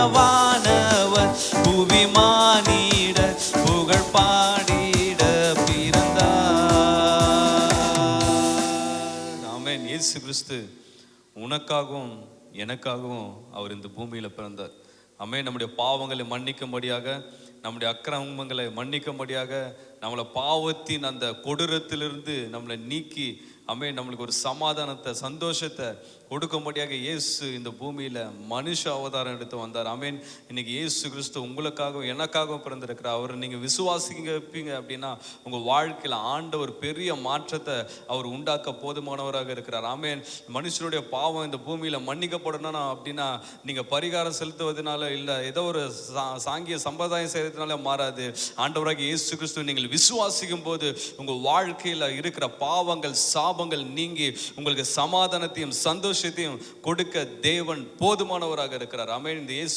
வானவர் புவி மானிட புகழ் பாடிட பிறந்தார். ஆமென். இயேசு கிறிஸ்து உனக்காகவும் எனக்காகவும் அவர் இந்த பூமியில பிறந்தார். ஆமென். நம்முடைய பாவங்களை மன்னிக்கும்படியாக, நம்முடைய அக்கிரமங்களை மன்னிக்கும்படியாக, நம்மளை பாவத்தின் அந்த கொடூரத்திலிருந்து நம்மளை நீக்கி, ஆமென், நம்மளுக்கு ஒரு சமாதானத்தை சந்தோஷத்தை கொடுக்கும்படியாக இயேசு இந்த பூமியில மனுஷ அவதாரம் எடுத்து வந்தார். ஆமென். இன்னைக்கு இயேசு கிறிஸ்து உங்களுக்காகவும் எனக்காகவும் பிறந்திருக்கிறார். அவர் நீங்க விசுவாசிப்பீங்க அப்படின்னா உங்க வாழ்க்கையில ஆண்டவர் பெரிய மாற்றத்தை அவர் உண்டாக்க போதுமானவராக இருக்கிறார். ஆமென். மனுஷனுடைய பாவம் இந்த பூமியில மன்னிக்கப்படணும் அப்படின்னா நீங்க பரிகாரம் செலுத்துவதனால இல்ல ஏதோ ஒரு சாங்கிய சம்பிரதாயம் செய்யறதுனால மாறாது. ஆண்டவராக இயேசு கிறிஸ்து நீங்கள் விசுவாசிக்கும் போது உங்க வாழ்க்கையில இருக்கிற பாவங்கள் சாபங்கள் நீங்கி உங்களுக்கு சமாதானத்தையும் சந்தோஷத்தையும் கொடுக்க தேவன் போதுமானவராக இருக்கிறார். ஆமென். இந்த இயேசு